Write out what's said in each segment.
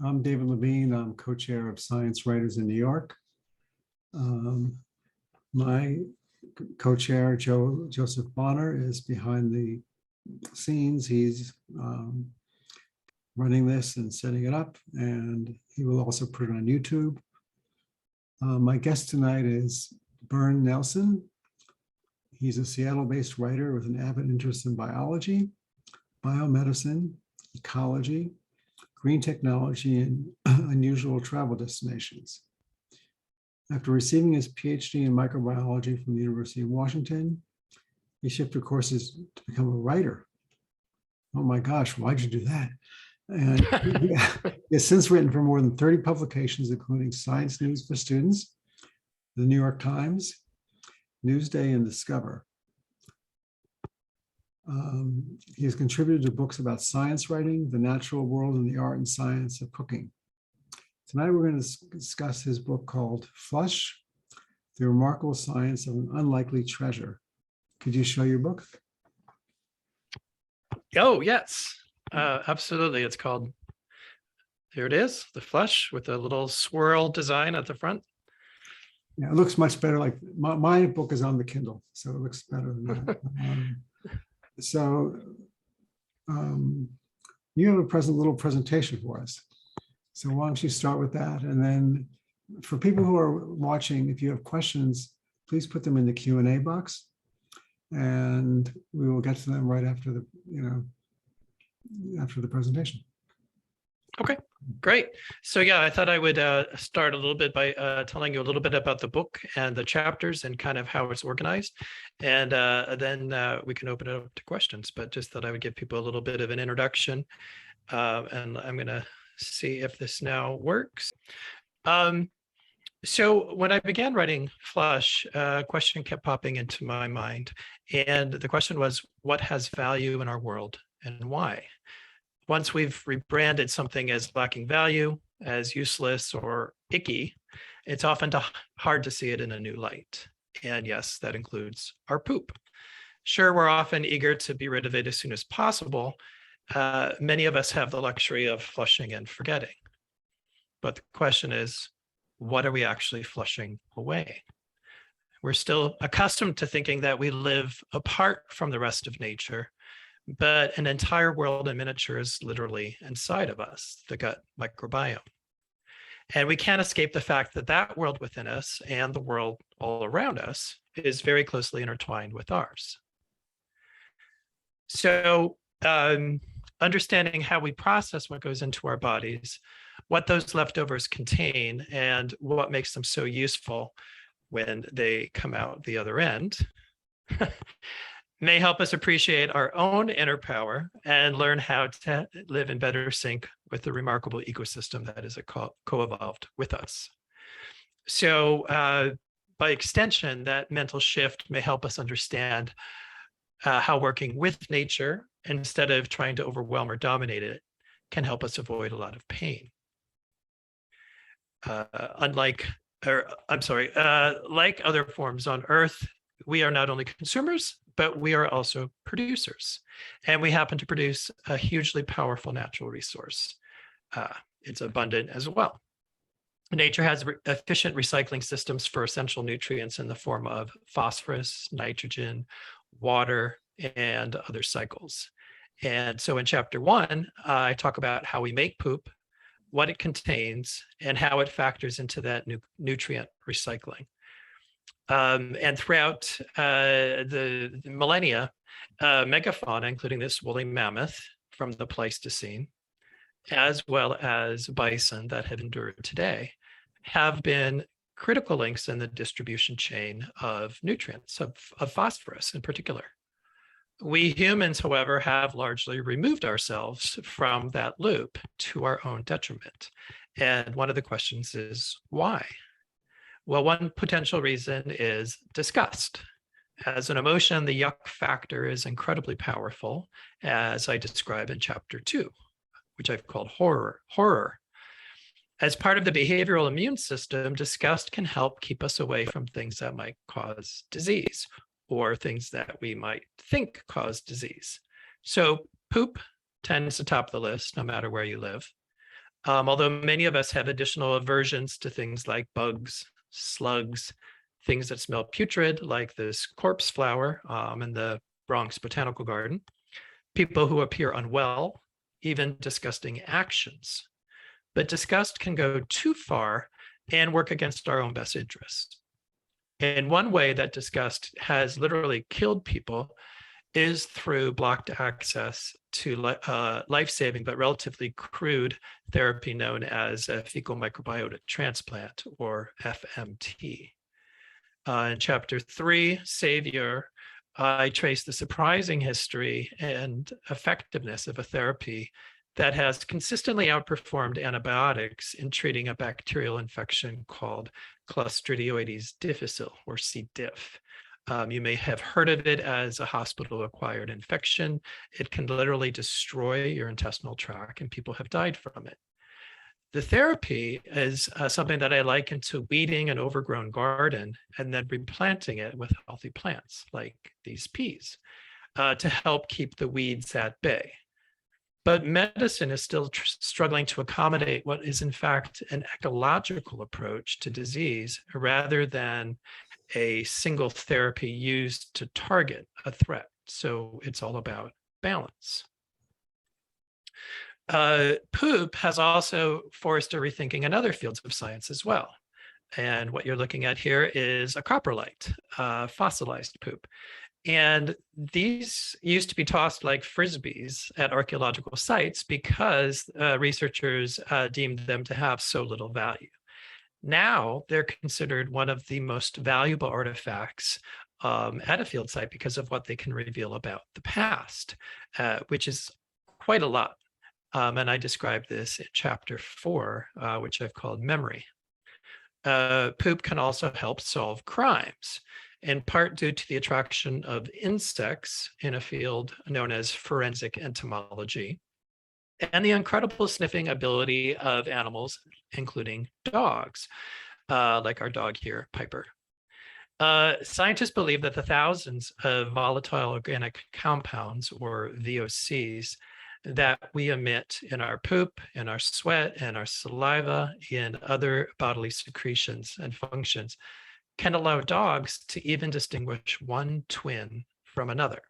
I'm David Levine. I'm co-chair of Science Writers in New York. My co-chair, Joseph Bonner, is behind the scenes. He's running this and setting it up, and he will also put it on YouTube. My guest tonight is Bryn Nelson. He's a Seattle-based writer with an avid interest in biology, biomedicine, ecology, green technology, and unusual travel destinations. After receiving his PhD in microbiology from the University of Washington, he shifted courses to become a writer. Oh my gosh, why'd you do that? And he has since written for more than 30 publications, including Science News for Students, the New York Times, Newsday, and Discover. He has contributed to books about science writing, the natural world, and the art and science of cooking. Tonight, we're going to discuss his book called Flush, The Remarkable Science of an Unlikely Treasure. Could you show your book? Oh, yes, absolutely. It's called, here it is, The Flush, with a little swirl design at the front. Yeah, it looks much better. Like my book is on the Kindle, so it looks better than that. You have a little presentation for us. So why don't you start with that? And then for people who are watching, if you have questions, please put them in the Q&A box, and we will get to them right after the, after the presentation. Okay, great. So yeah, I thought I would start a little bit by telling you a little bit about the book and the chapters and kind of how it's organized. And then we can open it up to questions, but just thought I would give people a little bit of an introduction. And I'm gonna see if this now works. So when I began writing Flush, a question kept popping into my mind. And the question was, what has value in our world and why? Once we've rebranded something as lacking value, as useless or icky, it's often hard to see it in a new light. And yes, that includes our poop. Sure, we're often eager to be rid of it as soon as possible. Many of us have the luxury of flushing and forgetting. But the question is, what are we actually flushing away? We're still accustomed to thinking that we live apart from the rest of nature, but an entire world in miniature is literally inside of us, the gut microbiome. And we can't escape the fact that that world within us and the world all around us is very closely intertwined with ours. So understanding how we process what goes into our bodies, what those leftovers contain, and what makes them so useful when they come out the other end may help us appreciate our own inner power and learn how to live in better sync with the remarkable ecosystem that is co-evolved with us. So by extension, that mental shift may help us understand how working with nature, instead of trying to overwhelm or dominate it, can help us avoid a lot of pain. Like other forms on Earth, we are not only consumers, but we are also producers. And we happen to produce a hugely powerful natural resource. It's abundant as well. Nature has efficient recycling systems for essential nutrients in the form of phosphorus, nitrogen, water, and other cycles. And so in chapter 1, I talk about how we make poop, what it contains, and how it factors into that nutrient recycling. And throughout the millennia, megafauna, including this woolly mammoth from the Pleistocene, as well as bison that have endured today, have been critical links in the distribution chain of nutrients, of phosphorus in particular. We humans, however, have largely removed ourselves from that loop to our own detriment. And one of the questions is why? Well, one potential reason is disgust. As an emotion, the yuck factor is incredibly powerful, as I describe in chapter 2, which I've called horror. As part of the behavioral immune system, disgust can help keep us away from things that might cause disease or things that we might think cause disease. So poop tends to top the list no matter where you live. Although many of us have additional aversions to things like bugs, slugs, things that smell putrid, like this corpse flower in the Bronx Botanical Garden, people who appear unwell, even disgusting actions. But disgust can go too far and work against our own best interest. And one way that disgust has literally killed people is through blocked access to life-saving but relatively crude therapy known as a fecal microbiota transplant, or FMT. In chapter 3, Savior, I trace the surprising history and effectiveness of a therapy that has consistently outperformed antibiotics in treating a bacterial infection called Clostridioides difficile, or C. diff. You may have heard of it as a hospital-acquired infection. It can literally destroy your intestinal tract, and people have died from it. The therapy is something that I liken to weeding an overgrown garden and then replanting it with healthy plants like these peas to help keep the weeds at bay. But medicine is still struggling to accommodate what is in fact an ecological approach to disease rather than a single therapy used to target a threat. So it's all about balance. Poop has also forced a rethinking in other fields of science as well. And what you're looking at here is a coprolite, fossilized poop. And these used to be tossed like frisbees at archaeological sites because researchers deemed them to have so little value. Now they're considered one of the most valuable artifacts at a field site because of what they can reveal about the past, which is quite a lot. And I describe this in chapter 4, which I've called Memory. Poop can also help solve crimes, in part due to the attraction of insects in a field known as forensic entomology, and the incredible sniffing ability of animals, including dogs, like our dog here, Piper. Scientists believe that the thousands of volatile organic compounds, or VOCs, that we emit in our poop, in our sweat, and our saliva, in other bodily secretions and functions can allow dogs to even distinguish one twin from another.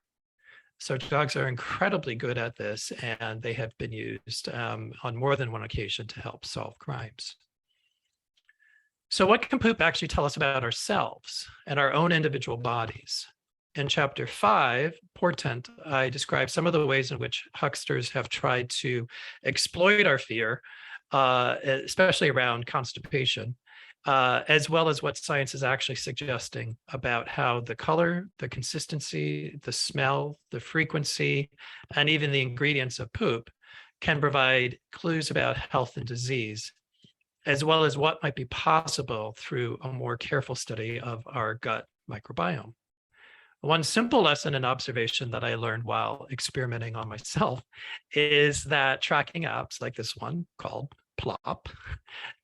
So dogs are incredibly good at this, and they have been used on more than one occasion to help solve crimes. So what can poop actually tell us about ourselves and our own individual bodies? In chapter 5, Portent, I describe some of the ways in which hucksters have tried to exploit our fear, especially around constipation, as well as what science is actually suggesting about how the color, the consistency, the smell, the frequency, and even the ingredients of poop can provide clues about health and disease, as well as what might be possible through a more careful study of our gut microbiome. One simple lesson and observation that I learned while experimenting on myself is that tracking apps like this one called Plop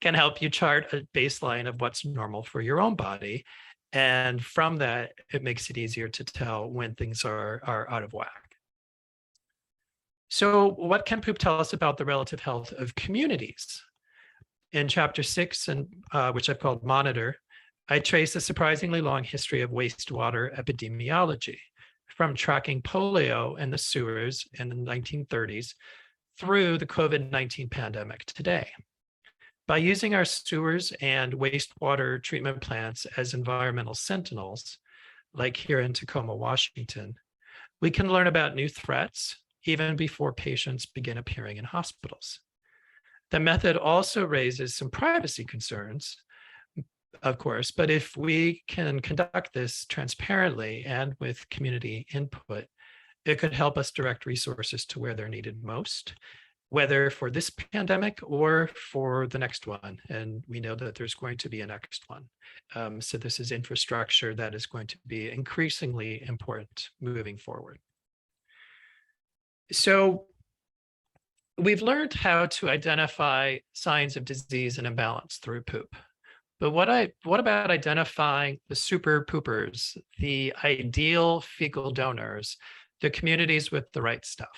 can help you chart a baseline of what's normal for your own body. And from that, it makes it easier to tell when things are out of whack. So what can poop tell us about the relative health of communities? In chapter 6, and which I've called Monitor, I trace a surprisingly long history of wastewater epidemiology, from tracking polio in the sewers in the 1930s through the COVID-19 pandemic today. By using our sewers and wastewater treatment plants as environmental sentinels, like here in Tacoma, Washington, we can learn about new threats even before patients begin appearing in hospitals. The method also raises some privacy concerns, of course, but if we can conduct this transparently and with community input, it could help us direct resources to where they're needed most, whether for this pandemic or for the next one. And we know that there's going to be a next one. So this is infrastructure that is going to be increasingly important moving forward. So we've learned how to identify signs of disease and imbalance through poop. But what about identifying the super poopers, the ideal fecal donors, the communities with the right stuff?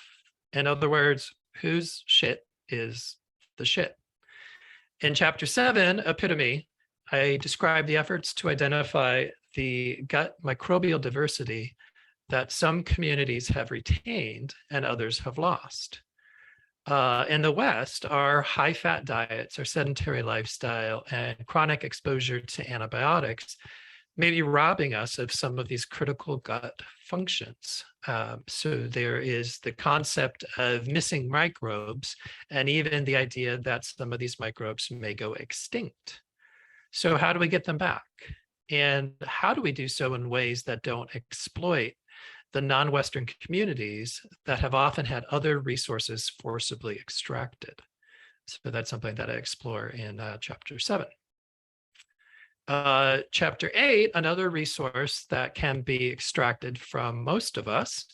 In other words, whose shit is the shit? In chapter 7, epitome, I describe the efforts to identify the gut microbial diversity that some communities have retained and others have lost. In the West, our high-fat diets, our sedentary lifestyle, and chronic exposure to antibiotics may be robbing us of some of these critical gut functions. So there is the concept of missing microbes, and even the idea that some of these microbes may go extinct. So how do we get them back? And how do we do so in ways that don't exploit the non-Western communities that have often had other resources forcibly extracted? So that's something that I explore in chapter 7. Chapter 8, another resource that can be extracted from most of us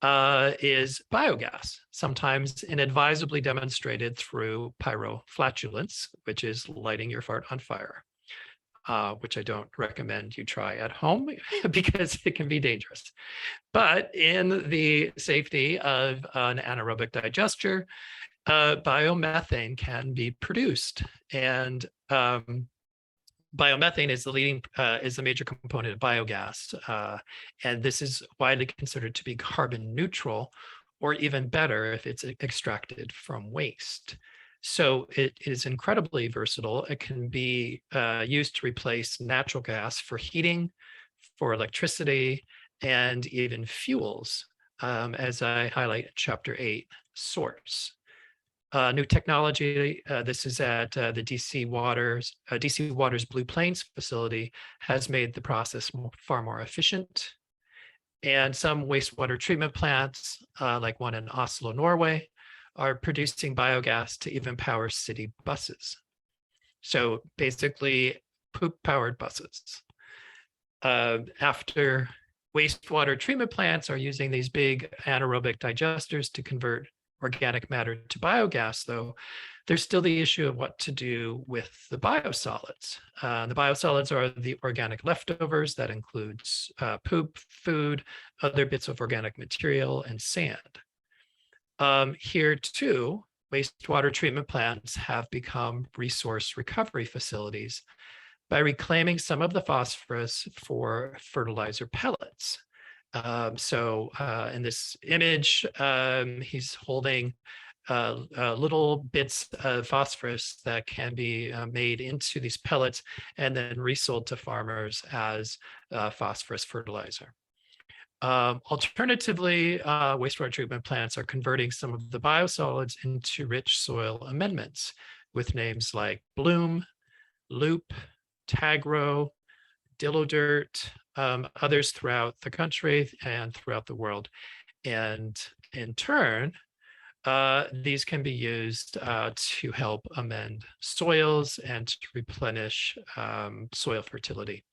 is biogas, sometimes inadvisably demonstrated through pyroflatulence, which is lighting your fart on fire, which I don't recommend you try at home because it can be dangerous. But in the safety of an anaerobic digester, biomethane can be produced, and biomethane is the major component of biogas, and this is widely considered to be carbon neutral, or even better if it's extracted from waste. So it is incredibly versatile. It can be used to replace natural gas for heating, for electricity, and even fuels, as I highlight in chapter 8, source. New technology, this is at the DC Water's Blue Plains facility, has made the process far more efficient. And some wastewater treatment plants, like one in Oslo, Norway, are producing biogas to even power city buses. So basically poop-powered buses. After wastewater treatment plants are using these big anaerobic digesters to convert organic matter to biogas, though, there's still the issue of what to do with the biosolids. The biosolids are the organic leftovers that includes poop, food, other bits of organic material, and sand. Here too, wastewater treatment plants have become resource recovery facilities by reclaiming some of the phosphorus for fertilizer pellets. In this image, he's holding little bits of phosphorus that can be made into these pellets and then resold to farmers as phosphorus fertilizer. Alternatively, wastewater treatment plants are converting some of the biosolids into rich soil amendments with names like Bloom, Loop, Tagro, Dill-O-Dirt, others throughout the country and throughout the world. And in turn, these can be used to help amend soils and to replenish soil fertility.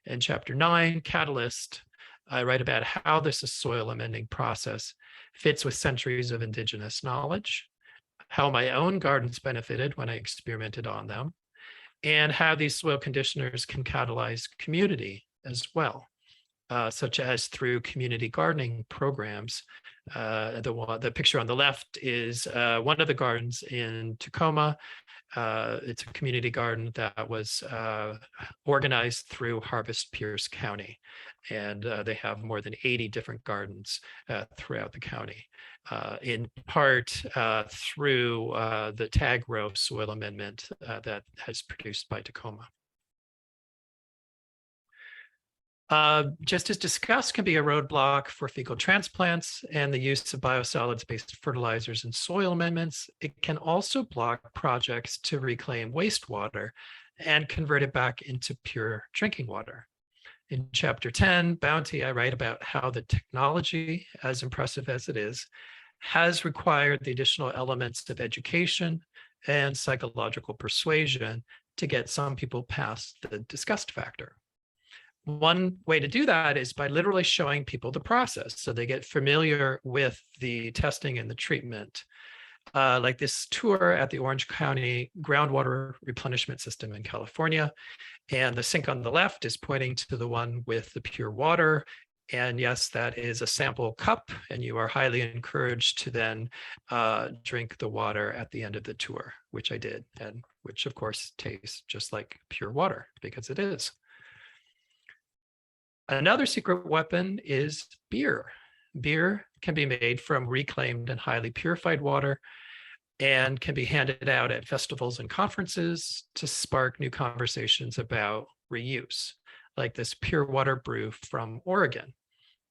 In chapter 9, Catalyst, I write about how this soil amending process fits with centuries of indigenous knowledge, how my own gardens benefited when I experimented on them, and how these soil conditioners can catalyze community as well, such as through community gardening programs. The picture on the left is one of the gardens in Tacoma. It's a community garden that was organized through Harvest Pierce County. And they have more than 80 different gardens throughout the county, in part through the Tagro soil amendment that has produced by Tacoma. Just as discussed, can be a roadblock for fecal transplants and the use of biosolids-based fertilizers and soil amendments. It can also block projects to reclaim wastewater and convert it back into pure drinking water. In chapter 10, Bounty, I write about how the technology, as impressive as it is, has required the additional elements of education and psychological persuasion to get some people past the disgust factor. One way to do that is by literally showing people the process so they get familiar with the testing and the treatment. Like this tour at the Orange County groundwater replenishment system in California. And the sink on the left is pointing to the one with the pure water And yes, that is a sample cup, and you are highly encouraged to then drink the water at the end of the tour, which I did, and which of course tastes just like pure water, because it is. Another secret weapon is beer. Beer can be made from reclaimed and highly purified water and can be handed out at festivals and conferences to spark new conversations about reuse, like this pure water brew from Oregon.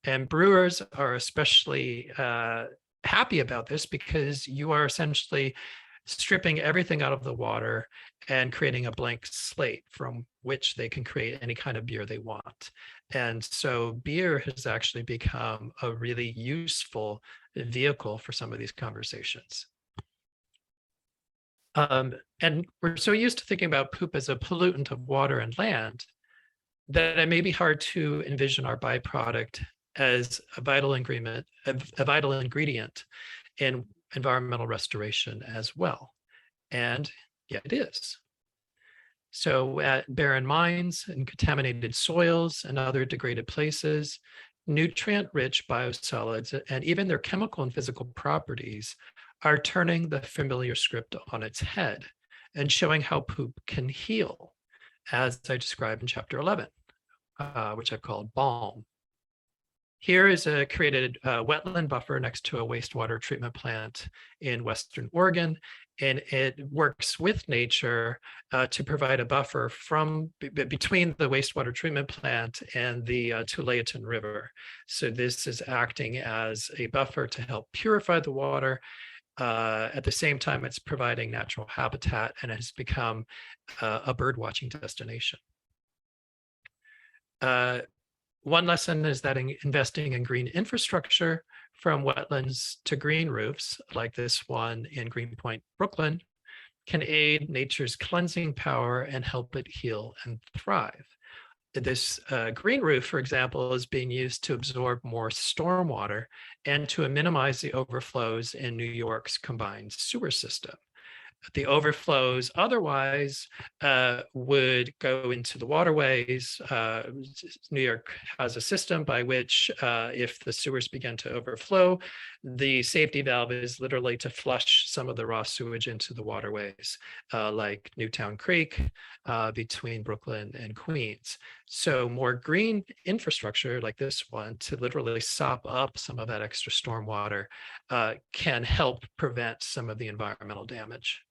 And brewers are especially happy about this because you are essentially stripping everything out of the water and creating a blank slate from which they can create any kind of beer they want. And so beer has actually become a really useful vehicle for some of these conversations. And we're so used to thinking about poop as a pollutant of water and land that it may be hard to envision our byproduct as a vital ingredient in environmental restoration as well. And yet it is. So at barren mines and contaminated soils and other degraded places, nutrient-rich biosolids and even their chemical and physical properties are turning the familiar script on its head and showing how poop can heal, as I described in chapter 11, which I've called Balm. Here is a created wetland buffer next to a wastewater treatment plant in Western Oregon, and it works with nature to provide a buffer from between the wastewater treatment plant and the Tualatin River. So this is acting as a buffer to help purify the water. At the same time, it's providing natural habitat and has become a bird watching destination. One lesson is that investing in green infrastructure, from wetlands to green roofs, like this one in Greenpoint, Brooklyn, can aid nature's cleansing power and help it heal and thrive. This green roof, for example, is being used to absorb more stormwater and to minimize the overflows in New York's combined sewer system. The overflows otherwise would go into the waterways. New York has a system by which if the sewers begin to overflow, the safety valve is literally to flush some of the raw sewage into the waterways, like Newtown Creek between Brooklyn and Queens. So more green infrastructure like this one to literally sop up some of that extra stormwater can help prevent some of the environmental damage.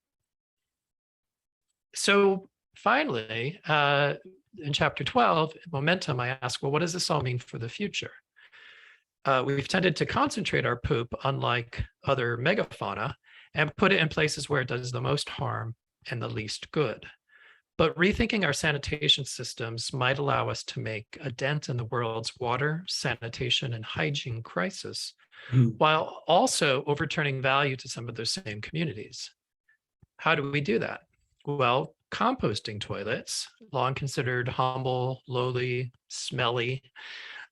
So finally, in chapter 12, momentum, I ask, well, what does this all mean for the future? We've tended to concentrate our poop, unlike other megafauna, and put it in places where it does the most harm and the least good. But rethinking our sanitation systems might allow us to make a dent in the world's water, sanitation, and hygiene crisis, while also overturning value to some of those same communities. How do we do that? Well, composting toilets, long considered humble, lowly, smelly,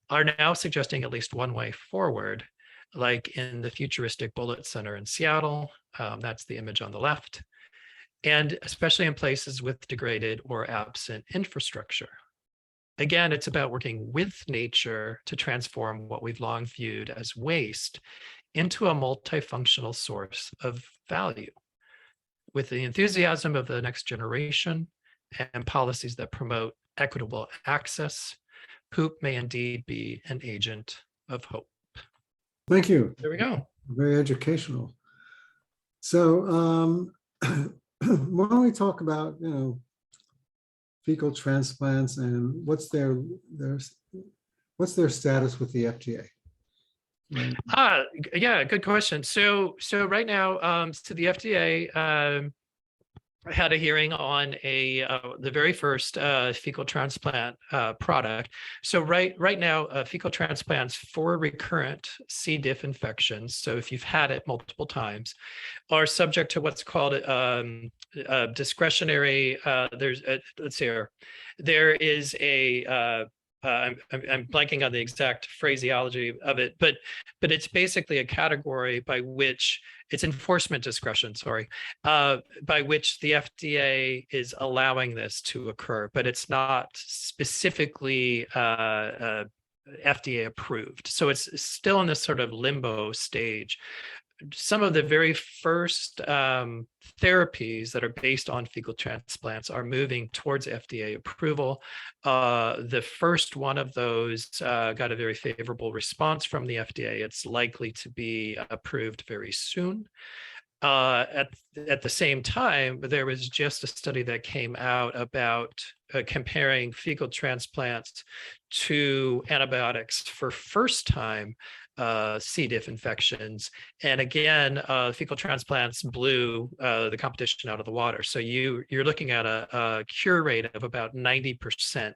are now suggesting at least one way forward, like in the futuristic Bullitt Center in Seattle. That's the image on the left. And especially in places with degraded or absent infrastructure. Again, it's about working with nature to transform what we've long viewed as waste into a multifunctional source of value. With the enthusiasm of the next generation and policies that promote equitable access, poop may indeed be an agent of hope. Thank you. There we go. Very educational. So why don't we talk about, fecal transplants and what's their status with the FDA? Right. Yeah, good question. So right now, so the FDA had a hearing on the very first fecal transplant product. So right now, fecal transplants for recurrent C. diff infections, so if you've had it multiple times, are subject to what's called discretionary. Let's see here. There is a I'm blanking on the exact phraseology of it, but it's basically a category by which it's enforcement discretion, by which the FDA is allowing this to occur, but it's not specifically FDA approved. So it's still in this sort of limbo stage. Some of the very first therapies that are based on fecal transplants are moving towards FDA approval. The first one of those got a very favorable response from the FDA. It's likely to be approved very soon. At the same time, there was just a study that came out about comparing fecal transplants to antibiotics for first-time C. diff infections. And again, fecal transplants blew the competition out of the water. So you're looking at a cure rate of about 90%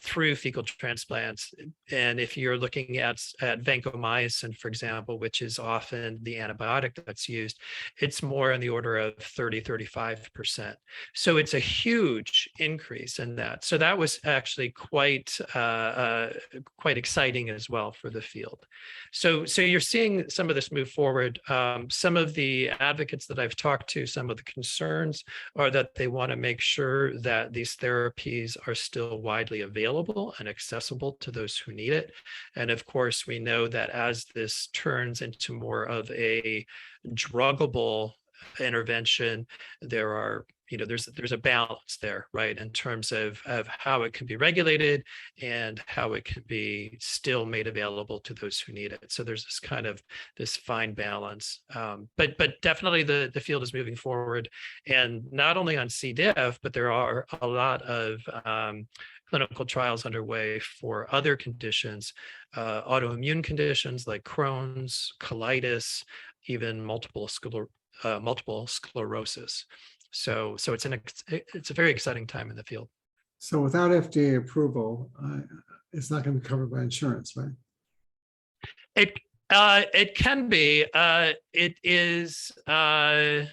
through fecal transplants. And if you're looking at vancomycin, for example, which is often the antibiotic that's used, it's more in the order of 30-35%. So it's a huge increase in that. So that was actually quite exciting as well for the field. So you're seeing some of this move forward. Some of the advocates that I've talked to, some of the concerns are that they want to make sure that these therapies are still widely available and accessible to those who need it. And of course, we know that as this turns into more of a druggable intervention, there are, there's a balance there, right, in terms of how it can be regulated and how it can be still made available to those who need it. So there's this fine balance. But definitely the field is moving forward, and not only on C. diff, but there are a lot of clinical trials underway for other conditions, autoimmune conditions like Crohn's, colitis, even multiple sclerosis. So it's a very exciting time in the field. So without FDA approval, it's not going to be covered by insurance, right? It can be. It is. I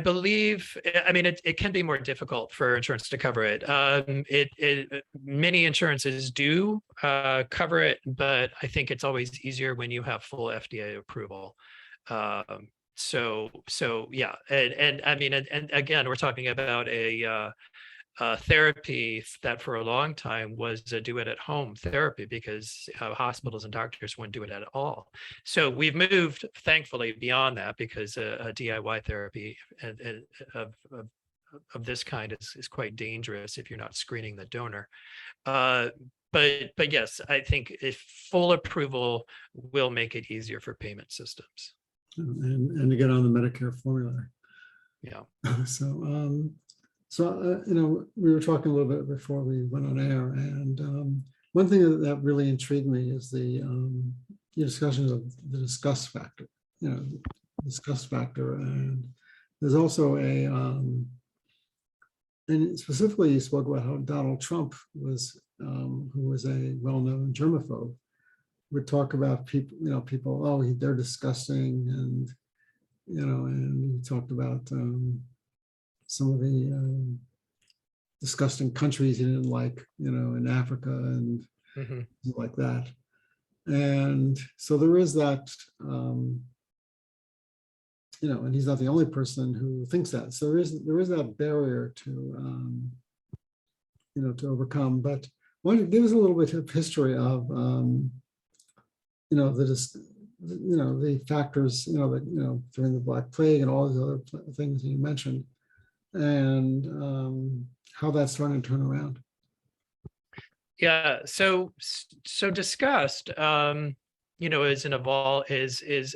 believe. I mean, it can be more difficult for insurance to cover it. Many insurances do cover it, but I think it's always easier when you have full FDA approval. So yeah, and I mean, and again, we're talking about a therapy that for a long time was a do it at home therapy, because hospitals and doctors wouldn't do it at all. So we've moved, thankfully, beyond that, because a DIY therapy of this kind is quite dangerous if you're not screening the donor. But yes, I think if full approval will make it easier for payment systems. And to get on the Medicare formulary. Yeah. We were talking a little bit before we went on air, and one thing that really intrigued me is the discussion of the disgust factor. Disgust factor, and there's also and specifically you spoke about how Donald Trump was, who was a well-known germaphobe, would talk about people, oh, they're disgusting, and and he talked about some of the disgusting countries he didn't like, in Africa and like that. And so there is that, and he's not the only person who thinks that. So there is that barrier to, to overcome. But why don't you give us a little bit of history of, the factors, that, during the Black Plague and all these other things you mentioned, and how that's starting to turn around. Yeah, so disgust, is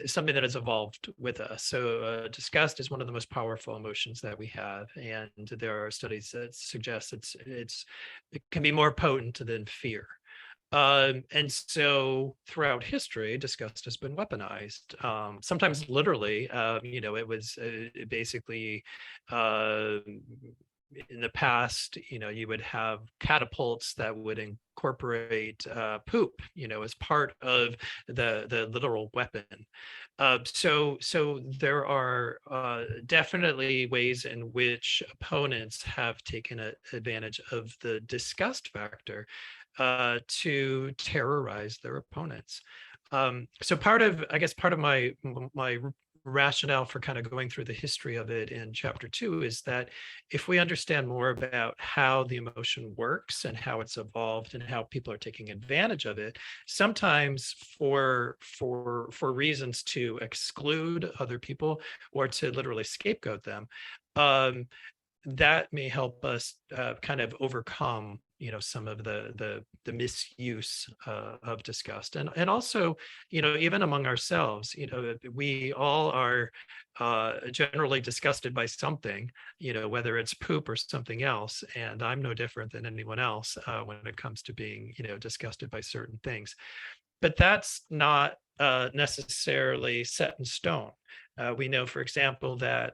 something that has evolved with us. So disgust is one of the most powerful emotions that we have, and there are studies that suggest it can be more potent than fear. And so throughout history, disgust has been weaponized. Sometimes literally, it was basically in the past, you would have catapults that would incorporate poop, as part of the literal weapon. So there are definitely ways in which opponents have taken advantage of the disgust factor to terrorize their opponents. So part of my rationale for kind of going through the history of it in chapter 2 is that if we understand more about how the emotion works and how it's evolved and how people are taking advantage of it, sometimes for reasons to exclude other people or to literally scapegoat them, that may help us kind of overcome, some of the misuse of disgust, and also, even among ourselves, we all are generally disgusted by something, whether it's poop or something else, and I'm no different than anyone else when it comes to being, disgusted by certain things. But that's not necessarily set in stone. We know, for example, that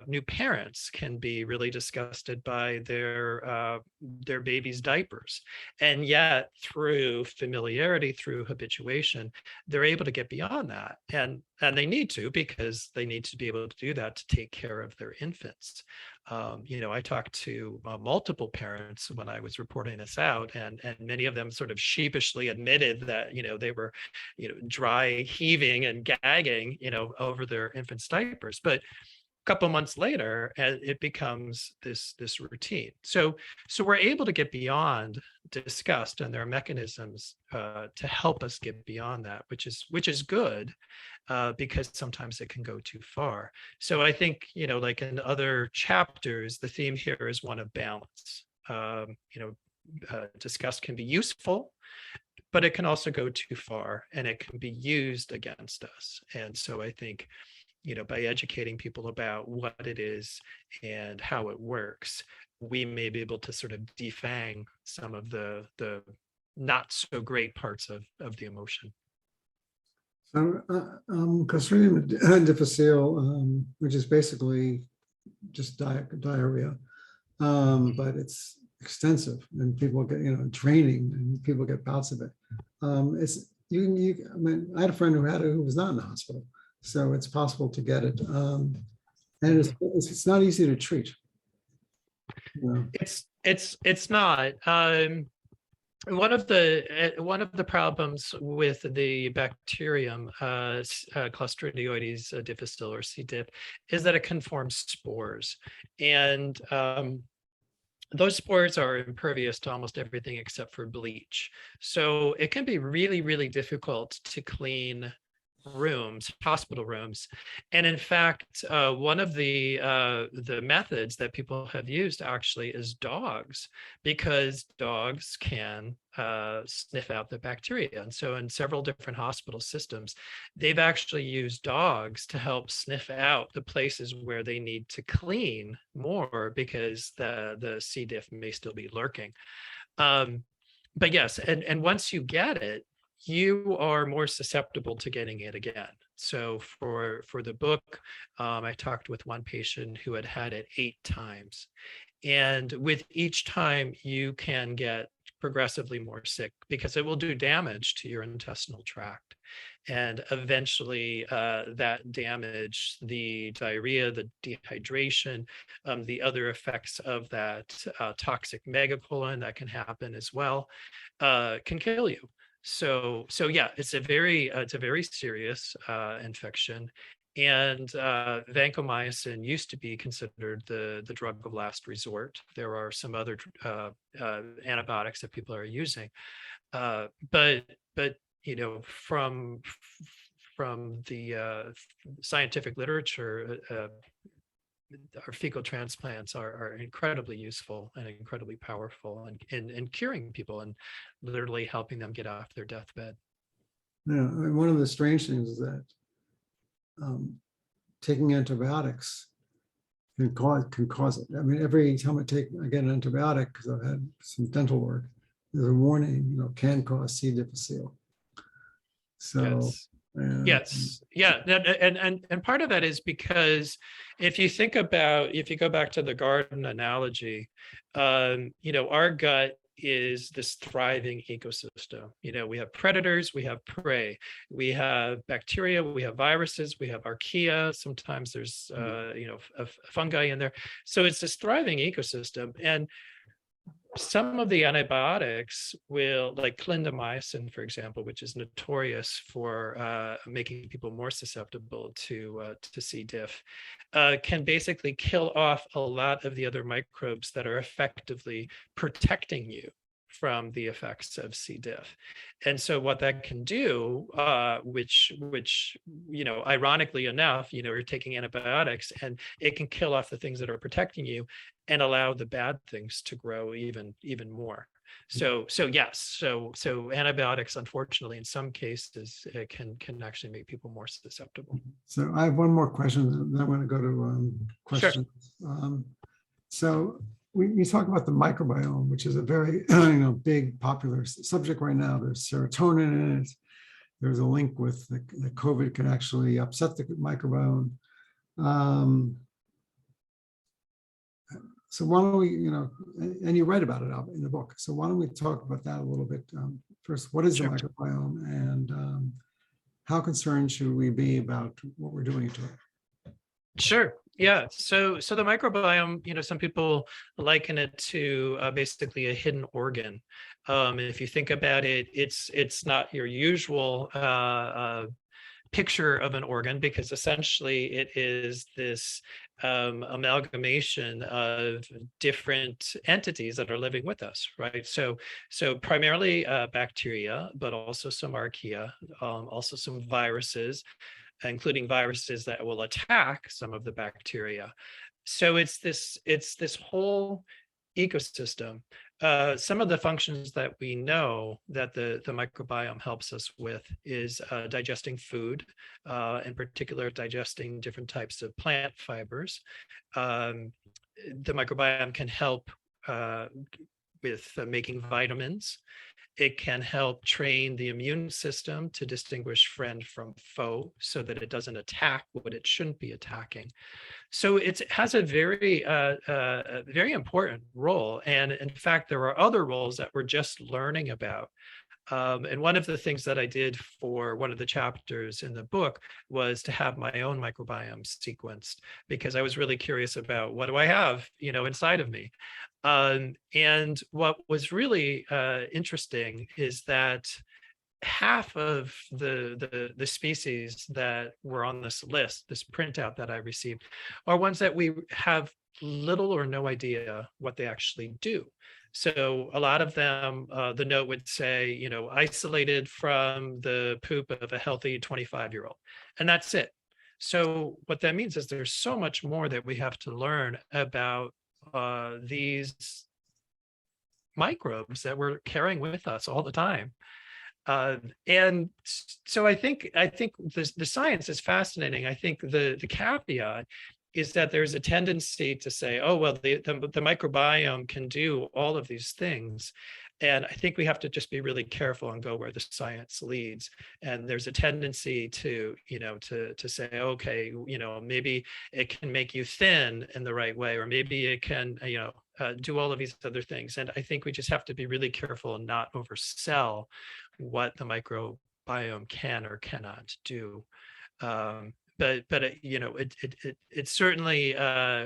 new parents can be really disgusted by their baby's diapers, and yet through familiarity, through habituation, they're able to get beyond that, and they need to, because they need to be able to do that to take care of their infants. I talked to multiple parents when I was reporting this out, and many of them sort of sheepishly admitted that they were dry heaving and gagging over their infants' diapers. But a couple months later, it becomes this routine. So we're able to get beyond disgust, and there are mechanisms to help us get beyond that, which is good, because sometimes it can go too far. So I think, like in other chapters, the theme here is one of balance. Disgust can be useful, but it can also go too far, and it can be used against us. And so I think, by educating people about what it is and how it works, we may be able to sort of defang some of the not so great parts of the emotion. So, Clostridium difficile, which is basically just diarrhea, but it's extensive, and people get, training, and people get bouts of it. I had a friend who had it who was not in the hospital, so it's possible to get it, and it's not easy to treat. It's not. One of the problems with the bacterium, Clostridioides difficile, or C. diff, is that it can form spores, and those spores are impervious to almost everything except for bleach. So it can be really, really difficult to clean hospital rooms. And in fact, one of the methods that people have used actually is dogs, because dogs can sniff out the bacteria. And so in several different hospital systems, they've actually used dogs to help sniff out the places where they need to clean more, because the C. diff may still be lurking. But yes, and once you get it, you are more susceptible to getting it again. So for the book, I talked with one patient who had had it 8 times. And with each time, you can get progressively more sick, because it will do damage to your intestinal tract. And eventually that damage, the diarrhea, the dehydration, the other effects of that toxic megacolon that can happen as well, can kill you. So yeah, it's a very serious infection, and vancomycin used to be considered the drug of last resort. There are some other antibiotics that people are using, but from the scientific literature, our fecal transplants are incredibly useful and incredibly powerful in curing people and literally helping them get off their deathbed. Yeah, one of the strange things is that taking antibiotics can cause it. I mean, every time I get an antibiotic, because I've had some dental work, there's a warning, can cause C. difficile. So. Yes. Yeah. And part of that is because if you go back to the garden analogy, our gut is this thriving ecosystem. We have predators, we have prey, we have bacteria, we have viruses, we have archaea. Sometimes there's, fungi in there. So it's this thriving ecosystem. And some of the antibiotics will, like clindamycin, for example, which is notorious for making people more susceptible to C. diff, can basically kill off a lot of the other microbes that are effectively protecting you from the effects of C. diff. And so what that can do, which ironically enough, you're taking antibiotics and it can kill off the things that are protecting you and allow the bad things to grow even more. So yes, so antibiotics, unfortunately, in some cases, can actually make people more susceptible. So I have one more question, then I'm going to go to questions. Sure. So we talk about the microbiome, which is a very big popular subject right now. There's serotonin in it. There's a link with the COVID can actually upset the microbiome. So why don't we, and you write about it out in the book. So why don't we talk about that a little bit? First, what is the microbiome, and how concerned should we be about what we're doing to it? Sure. Yeah. So the microbiome, some people liken it to basically a hidden organ. If you think about it, it's not your usual picture of an organ, because essentially it is this amalgamation of different entities that are living with us, right? So primarily bacteria, but also some archaea, also some viruses, including viruses that will attack some of the bacteria. So it's this whole ecosystem. Some of the functions that we know that the microbiome helps us with is digesting food, in particular digesting different types of plant fibers. The microbiome can help with making vitamins. It can help train the immune system to distinguish friend from foe so that it doesn't attack what it shouldn't be attacking. So it has a very important role. And in fact, there are other roles that we're just learning about. And one of the things that I did for one of the chapters in the book was to have my own microbiome sequenced, because I was really curious about what do I have, inside of me. And what was really interesting is that half of the species that were on this list, this printout that I received, are ones that we have little or no idea what they actually do. So a lot of them, the note would say, isolated from the poop of a healthy 25-year-old, and that's it. So what that means is there's so much more that we have to learn about these microbes that we're carrying with us all the time. And so I think the science is fascinating. I think the caveat is that there's a tendency to say, oh, well, the microbiome can do all of these things. And I think we have to just be really careful and go where the science leads. And there's a tendency to say, okay, maybe it can make you thin in the right way, or maybe it can, do all of these other things. And I think we just have to be really careful and not oversell what the microbiome can or cannot do. But it certainly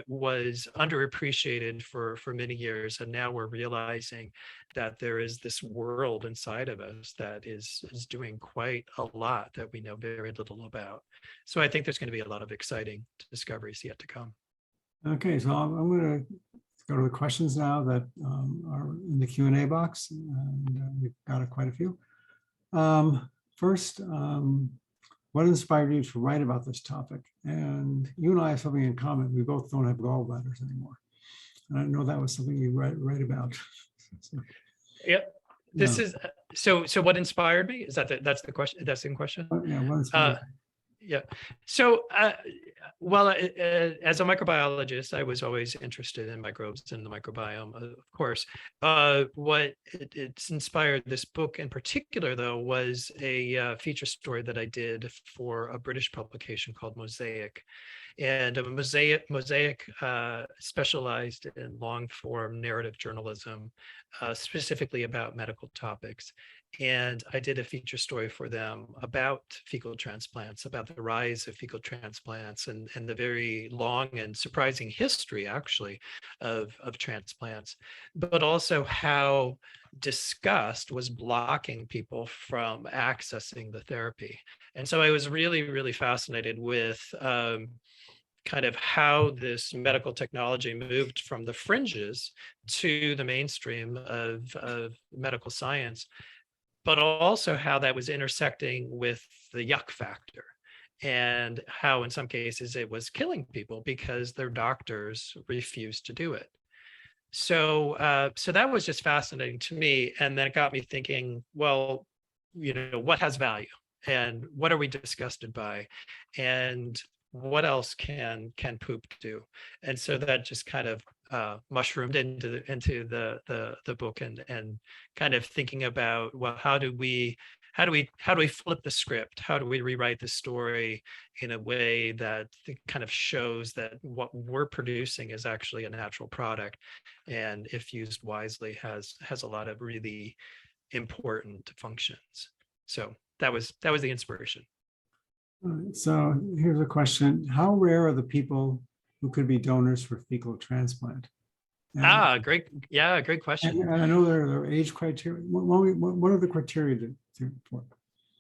was underappreciated for many years, and now we're realizing that there is this world inside of us that is doing quite a lot that we know very little about. So I think there's going to be a lot of exciting discoveries yet to come. Okay, so I'm going to go to the questions now that are in the Q&A box, and we've got quite a few. First, what inspired you to write about this topic? And you and I have something in common. We both don't have gallbladders anymore. And I know that was something you write about. So, yeah. This is so what inspired me? Is that's the question? That's the question? Yeah, what inspired yeah. So, well, as a microbiologist, I was always interested in microbes and the microbiome, of course. What it's inspired this book in particular, though, was a feature story that I did for a British publication called Mosaic. And Mosaic specialized in long form narrative journalism, specifically about medical topics. And I did a feature story for them about fecal transplants, about the rise of fecal transplants and the very long and surprising history, actually, of transplants, but also how disgust was blocking people from accessing the therapy. And so I was really, really fascinated with kind of how this medical technology moved from the fringes to the mainstream of medical science, but also how that was intersecting with the yuck factor and how in some cases it was killing people because their doctors refused to do it. So that was just fascinating to me. And then it got me thinking, well, what has value and what are we disgusted by? And what else can poop do? And so that just kind of mushroomed into the book and kind of thinking about, well, how do we flip the script? How do we rewrite the story in a way that kind of shows that what we're producing is actually a natural product, and if used wisely, has a lot of really important functions. So that was the inspiration. So here's a question. How rare are the people who could be donors for fecal transplant? And, Great question. and I know there are age criteria. What are the criteria for?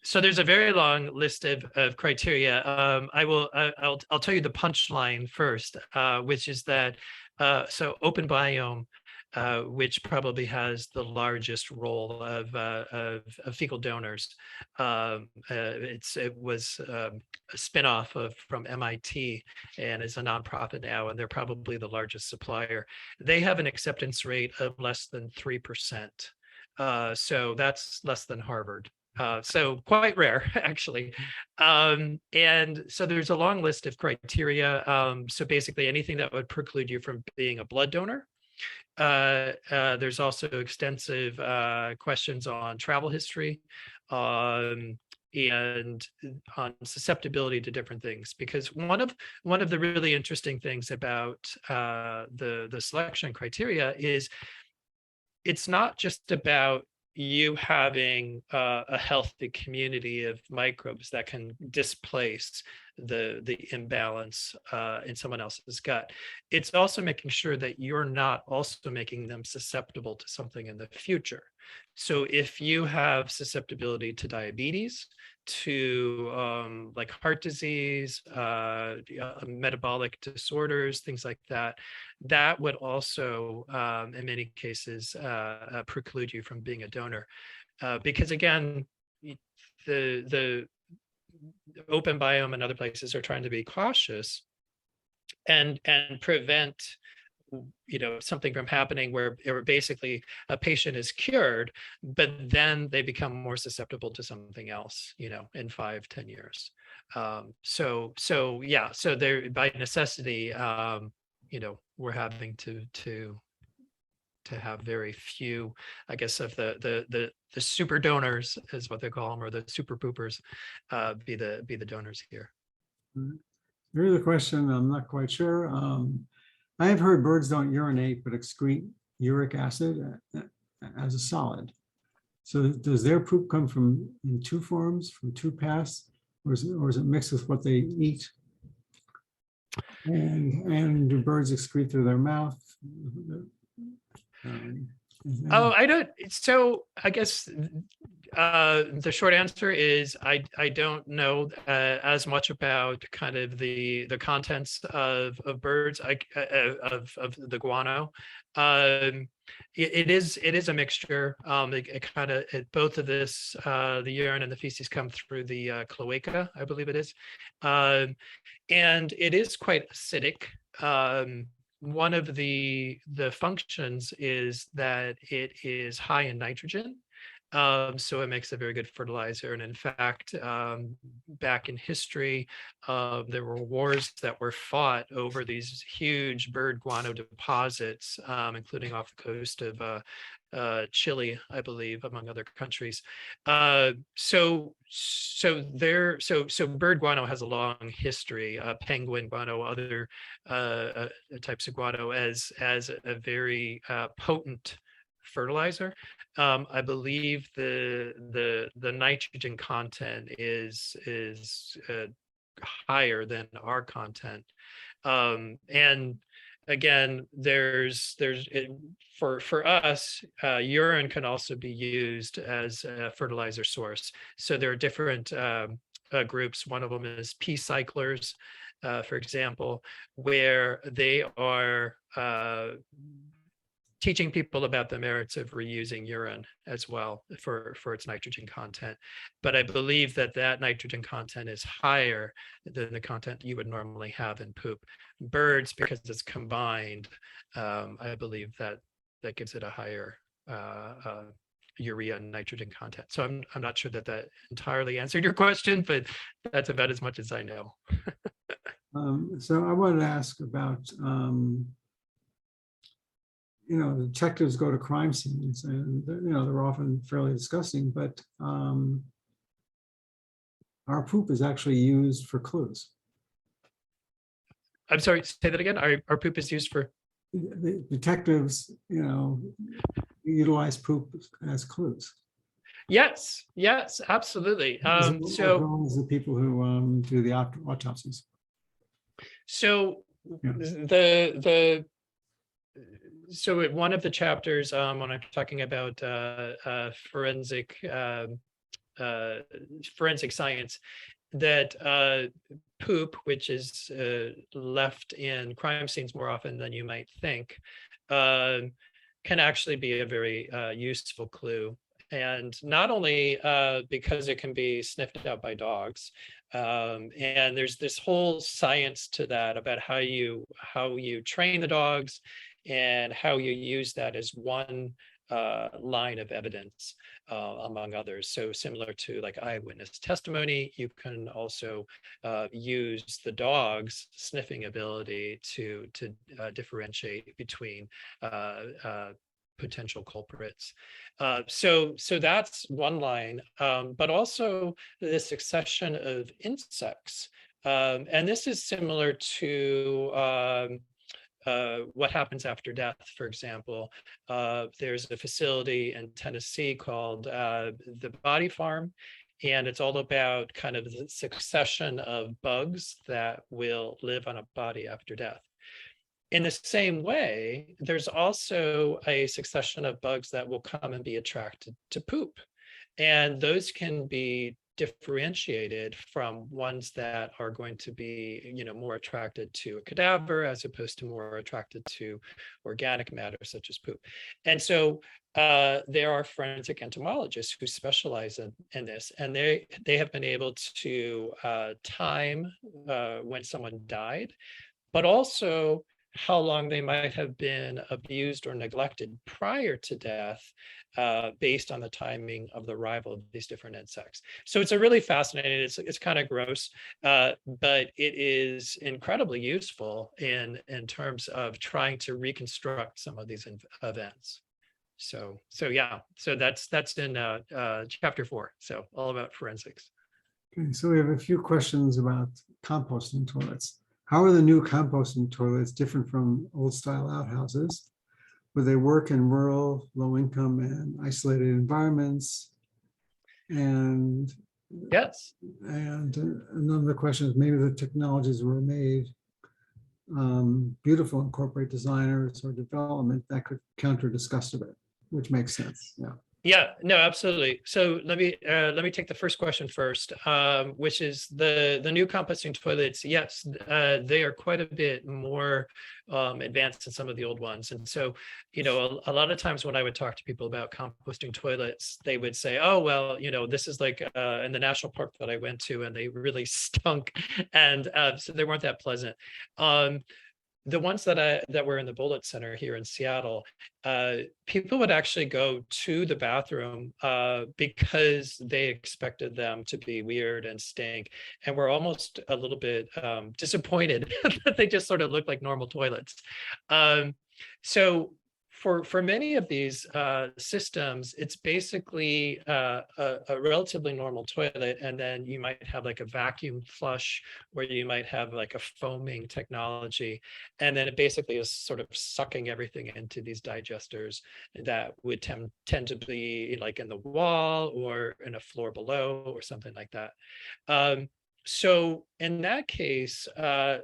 So there's a very long list of criteria. I'll tell you the punchline first, which is that so open biome, which probably has the largest role of fecal donors. It was a spinoff from MIT and is a nonprofit now, and they're probably the largest supplier. They have an acceptance rate of less than 3%. So that's less than Harvard. So quite rare, actually. And so there's a long list of criteria. So basically anything that would preclude you from being a blood donor. There's also extensive questions on travel history and on susceptibility to different things, because one of the really interesting things about the selection criteria is it's not just about you having a healthy community of microbes that can displace the imbalance in someone else's gut. It's also making sure that you're not also making them susceptible to something in the future. So if you have susceptibility to diabetes, to like heart disease, metabolic disorders, things like that, that would also, in many cases, preclude you from being a donor. Because again, the open biome and other places are trying to be cautious and prevent something from happening where basically a patient is cured, but then they become more susceptible to something else, in 5-10 years. So there, by necessity, we're having to have very few, I guess, of the super donors, is what they call them, or the super poopers, be the donors here. Here's a question. I'm not quite sure. I have heard birds don't urinate but excrete uric acid as a solid. So does their poop come in two forms, from two paths, or is it mixed with what they eat? And do birds excrete through their mouth? I don't. So I guess the short answer is I don't know as much about kind of the contents of birds, of the guano. It is a mixture. Both of this, the urine and the feces, come through the cloaca, I believe it is, and it is quite acidic. One of the functions is that it is high in nitrogen. So it makes a very good fertilizer. And in fact, back in history, there were wars that were fought over these huge bird guano deposits, including off the coast of Chile, I believe, among other countries. So bird guano has a long history. Penguin guano, other types of guano, as a very potent fertilizer. I believe the nitrogen content is higher than our content. And again, for us, urine can also be used as a fertilizer source. So there are different groups. One of them is pea cyclers, for example, where they are teaching people about the merits of reusing urine as well for its nitrogen content. But I believe that nitrogen content is higher than the content you would normally have in poop. Birds, because it's combined, I believe that gives it a higher urea and nitrogen content. So I'm not sure that entirely answered your question, but that's about as much as I know. So I wanted to ask about, the detectives go to crime scenes and, they're often fairly disgusting, but our poop is actually used for clues. I'm sorry, say that again. Our poop is used for? The detectives, utilize poop as clues. Yes, absolutely. As well as the people who do the autopsies. So Yeah. So at one of the chapters, when I'm talking about forensic science, that poop, which is left in crime scenes more often than you might think, can actually be a very useful clue. And not only because it can be sniffed out by dogs, and there's this whole science to that about how you train the dogs and how you use that as one line of evidence, among others. So similar to like eyewitness testimony, you can also use the dog's sniffing ability to differentiate between potential culprits. So that's one line, but also the succession of insects. And this is similar to what happens after death, for example. There's a facility in Tennessee called the Body Farm, and it's all about kind of the succession of bugs that will live on a body after death. In the same way, there's also a succession of bugs that will come and be attracted to poop. And those can be differentiated from ones that are going to be, more attracted to a cadaver as opposed to more attracted to organic matter such as poop. And so there are forensic entomologists who specialize in this, and they have been able to time when someone died, but also how long they might have been abused or neglected prior to death, based on the timing of the arrival of these different insects. So it's a really fascinating, it's kind of gross, but it is incredibly useful in terms of trying to reconstruct some of these events. So that's in chapter 4. So all about forensics. Okay, so we have a few questions about composting toilets. How are the new composting toilets different from old style outhouses? Will they work in rural, low income and isolated environments? And yes. And another question is, maybe the technologies were made beautiful in corporate designers or development that could counter disgust of it, which makes sense. Yeah. Yeah, no, absolutely. So let me take the first question first, which is the new composting toilets. Yes, they are quite a bit more advanced than some of the old ones. And so, a lot of times when I would talk to people about composting toilets, they would say, "Oh, well, this is like in the national park that I went to, and they really stunk, and so they weren't that pleasant." The ones that were in the Bullitt Center here in Seattle, people would actually go to the bathroom because they expected them to be weird and stink, and were almost a little bit disappointed that they just sort of looked like normal toilets. So for many of these systems, it's basically a relatively normal toilet, and then you might have like a vacuum flush, where you might have like a foaming technology, and then it basically is sort of sucking everything into these digesters that would tend to be like in the wall or in a floor below or something like that. So in that case,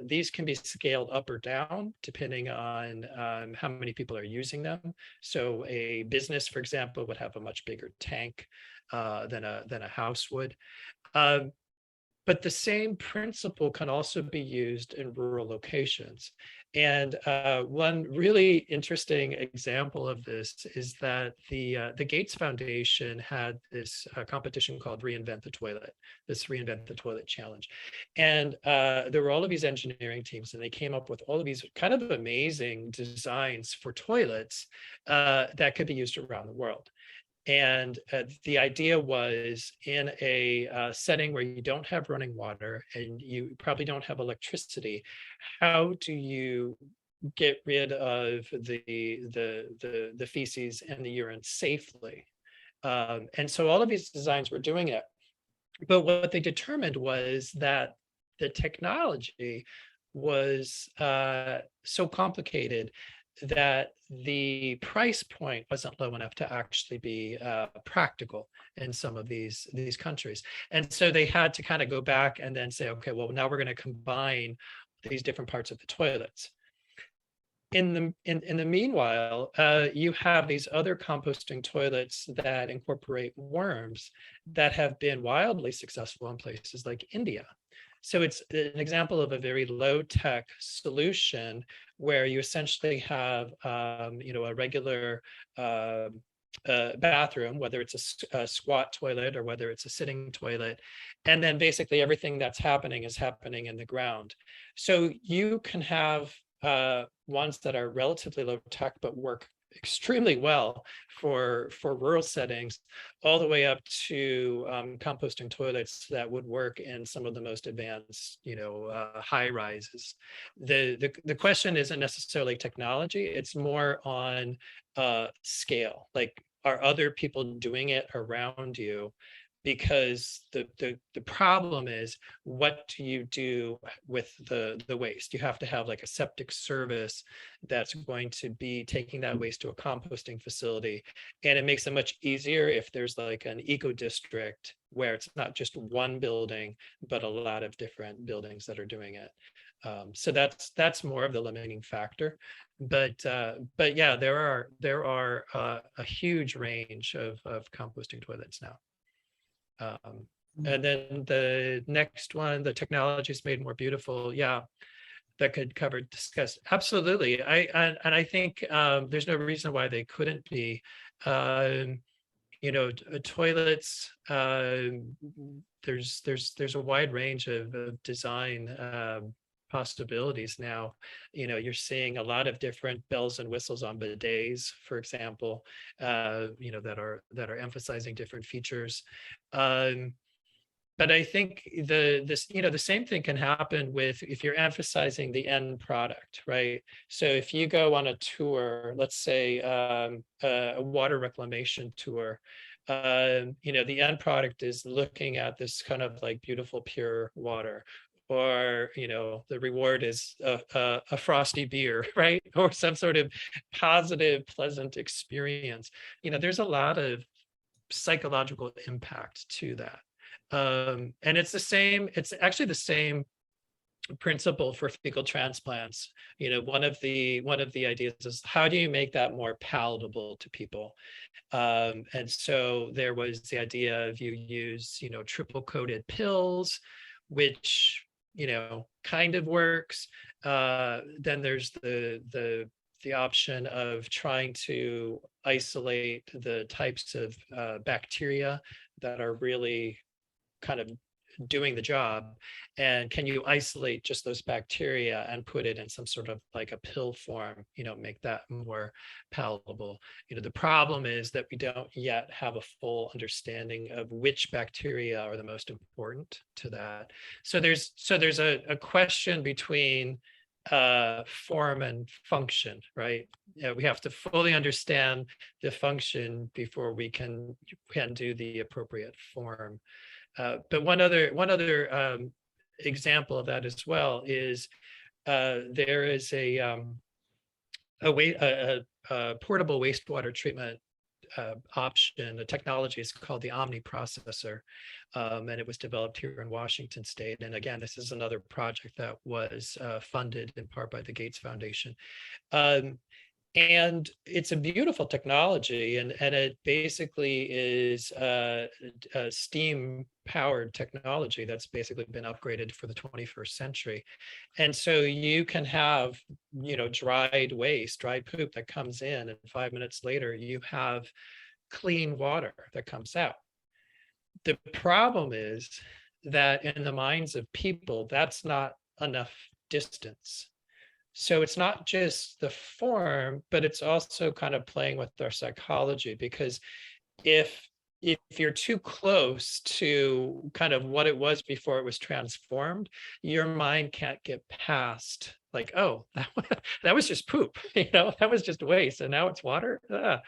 these can be scaled up or down depending on how many people are using them. So a business, for example, would have a much bigger tank than a house would. But the same principle can also be used in rural locations. And one really interesting example of this is that the Gates Foundation had this competition called Reinvent the Toilet, this Reinvent the Toilet Challenge. And there were all of these engineering teams, and they came up with all of these kind of amazing designs for toilets that could be used around the world. And the idea was in a setting where you don't have running water and you probably don't have electricity, how do you get rid of the feces and the urine safely? And so all of these designs were doing it. But what they determined was that the technology was so complicated that the price point wasn't low enough to actually be practical in some of these countries. And so they had to kind of go back and then say, okay, well, now we're going to combine these different parts of the toilets. In the meanwhile, you have these other composting toilets that incorporate worms that have been wildly successful in places like India. So it's an example of a very low tech solution where you essentially have, a regular bathroom, whether it's a squat toilet or whether it's a sitting toilet. And then basically everything that's happening is happening in the ground. So you can have ones that are relatively low tech, but work extremely well for rural settings, all the way up to composting toilets that would work in some of the most advanced, high rises. The question isn't necessarily technology; it's more on scale. Like, are other people doing it around you? Because the problem is, what do you do with the waste? You have to have like a septic service that's going to be taking that waste to a composting facility. And it makes it much easier if there's like an eco district where it's not just one building, but a lot of different buildings that are doing it. So that's more of the limiting factor. But yeah, there are a huge range of composting toilets now. And then the next one, the technology is made more beautiful. Yeah, that could discuss. Absolutely. I think there's no reason why they couldn't be. Toilets. There's a wide range of design possibilities now. You're seeing a lot of different bells and whistles on bidets, for example, that are emphasizing different features. But I think the same thing can happen with, if you're emphasizing the end product, right? So if you go on a tour, let's say a water reclamation tour, the end product is looking at this kind of like beautiful pure water, or the reward is a frosty beer, right? Or some sort of positive, pleasant experience. There's a lot of psychological impact to that. And it's actually the same principle for fecal transplants. One of the ideas is, how do you make that more palatable to people? And so there was the idea of, you use triple coated pills, which kind of works. Then there's the option of trying to isolate the types of bacteria that are really kind of doing the job, and can you isolate just those bacteria and put it in some sort of like a pill form, make that more palatable. The problem is that we don't yet have a full understanding of which bacteria are the most important to that. So there's a question between form and function, right? we have to fully understand the function before we can do the appropriate form. But one other example of that as well is there is a portable wastewater treatment option. The technology is called the Omni processor, and it was developed here in Washington State. And again, this is another project that was funded in part by the Gates Foundation. And it's a beautiful technology, and it basically is a steam powered technology that's basically been upgraded for the 21st century. And so you can have, dried waste, dried poop that comes in, and 5 minutes later you have clean water that comes out. The problem is that in the minds of people, that's not enough distance. So it's not just the form, but it's also kind of playing with our psychology, because if you're too close to kind of what it was before it was transformed, your mind can't get past like, oh, that was just poop, that was just waste, and now it's water. So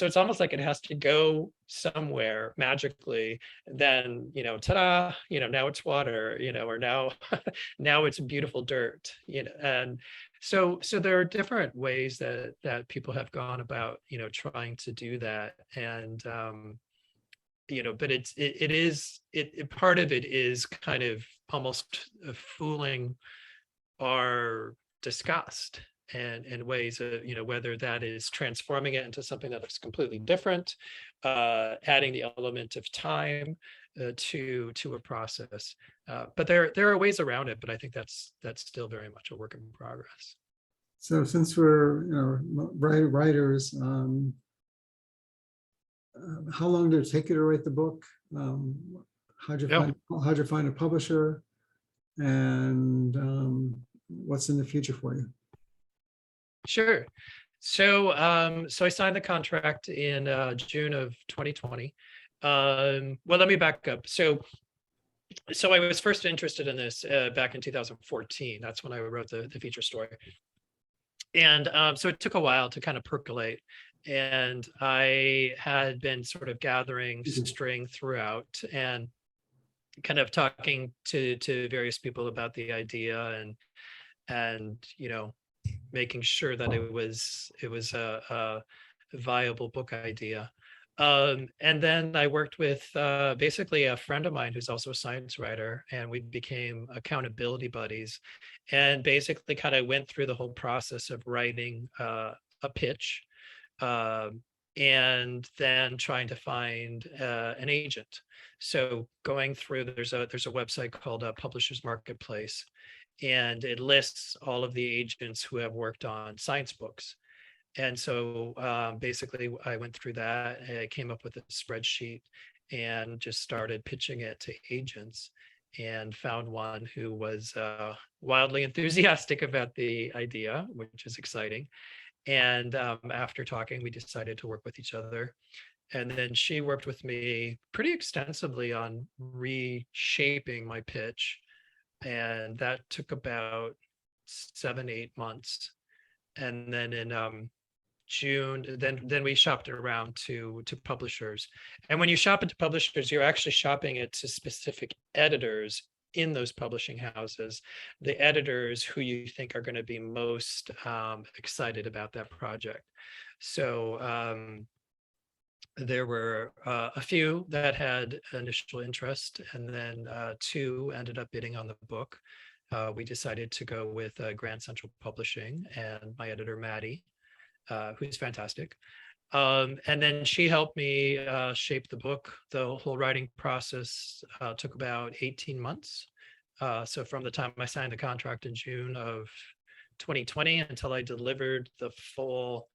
it's almost like it has to go somewhere magically. Then, ta-da, now it's water, or now it's beautiful dirt, and so there are different ways that people have gone about, trying to do that. And but it part of it is kind of almost fooling our disgust, and in ways of, whether that is transforming it into something that is completely different, adding the element of time to a process. But there are ways around it, but I think that's still very much a work in progress. So since we're writers, how long did it take you to write the book? How'd you find a publisher? And what's in the future for you? Sure. So I signed the contract in June of 2020. Well, let me back up. So I was first interested in this back in 2014. That's when I wrote the feature story. And so it took a while to kind of percolate. And I had been sort of gathering string throughout and kind of talking to various people about the idea, and making sure that it was a viable book idea. And then I worked with basically a friend of mine who's also a science writer, and we became accountability buddies, and basically kind of went through the whole process of writing a pitch, and then trying to find an agent. So going through, there's a website called Publishers Marketplace, and it lists all of the agents who have worked on science books. And so basically I went through that, and I came up with a spreadsheet and just started pitching it to agents, and found one who was wildly enthusiastic about the idea, which is exciting. And after talking, we decided to work with each other. And then she worked with me pretty extensively on reshaping my pitch. And that took about 7-8 months. And then in June, then we shopped it around to publishers. And when you shop it to publishers, you're actually shopping it to specific editors in those publishing houses, the editors who you think are going to be most excited about that project. So there were a few that had initial interest, and then 2 ended up bidding on the book. We decided to go with Grand Central Publishing and my editor, Maddie, who's fantastic. And then she helped me shape the book. The whole writing process took about 18 months. So from the time I signed the contract in June of 2020 until I delivered the full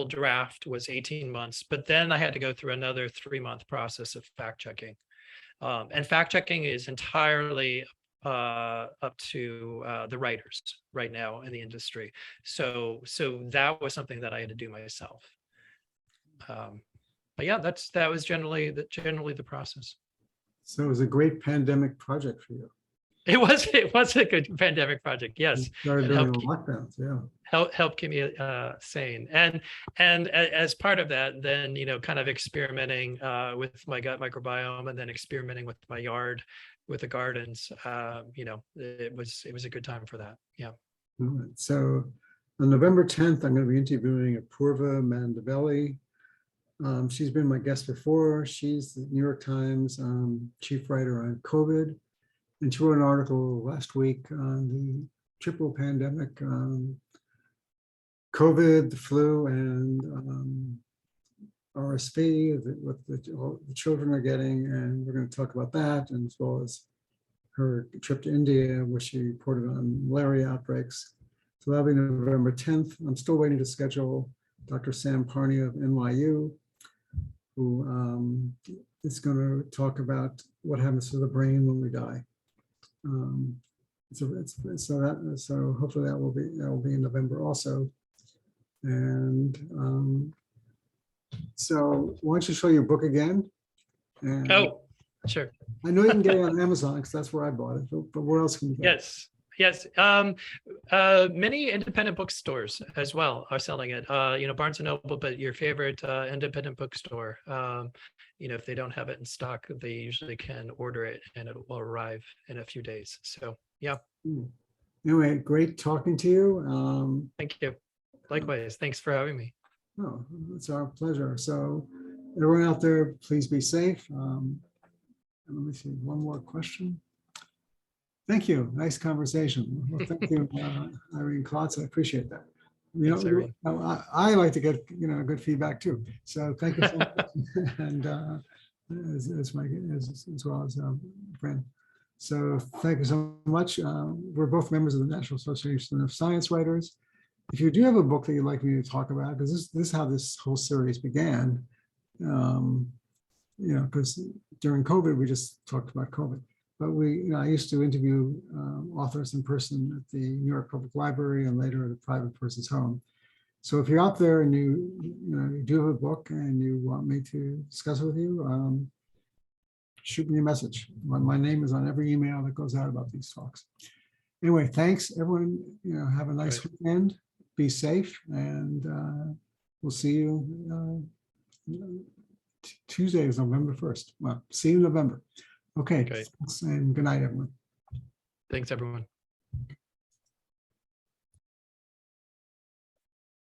draft was 18 months. But then I had to go through another 3-month process of fact checking. And fact checking is entirely up to the writers right now in the industry. So that was something that I had to do myself. But yeah, that was generally the process. So it was a great pandemic project for you. It was a good pandemic project. Yes. Started It during helped the lockdowns, yeah. help keep me sane. And as part of that, then, you know, kind of experimenting with my gut microbiome, and then experimenting with my yard, with the gardens. You know, it was a good time for that. Yeah. All right. So on November 10th, I'm going to be interviewing Apurva Mandavelli. She's been my guest before. She's the New York Times chief writer on COVID. And she wrote an article last week on the triple pandemic, COVID, the flu, and RSV, what the children are getting. And we're going to talk about that, and as well as her trip to India, where she reported on malaria outbreaks. So that'll be November 10th. I'm still waiting to schedule Dr. Sam Parney of NYU, who is going to talk about what happens to the brain when we die. So hopefully that will be in November also. And so why don't you show your book again? And Oh, sure. I know you can get it on Amazon because that's where I bought it, but where else can you get it? Yes. Many independent bookstores as well are selling it. You know, Barnes and Noble, but your favorite independent bookstore. You know, if they don't have it in stock, they usually can order it, and it will arrive in a few days. So, yeah. Anyway, great talking to you. Thank you. Likewise. Thanks for having me. Oh, it's our pleasure. So everyone out there, please be safe. And let me see, one more question. Thank you. Nice conversation. Well, thank you, Irene Klotz. I appreciate that. You Thanks, Irene. know, I like to get, you know, good feedback too. So thank you so much. And as well as Bryn. So thank you so much. We're both members of the National Association of Science Writers. If you do have a book that you'd like me to talk about, because this is how this whole series began, you know, because during COVID, we just talked about COVID. But I used to interview authors in person at the New York Public Library and later at a private person's home. So if you're out there and you do have a book and you want me to discuss it with you, shoot me a message. My name is on every email that goes out about these talks. Anyway, thanks everyone. You know, have a nice weekend. Be safe, and we'll see you Tuesday is November 1st. Well, see you in November. Okay. And good night, everyone. Thanks, everyone.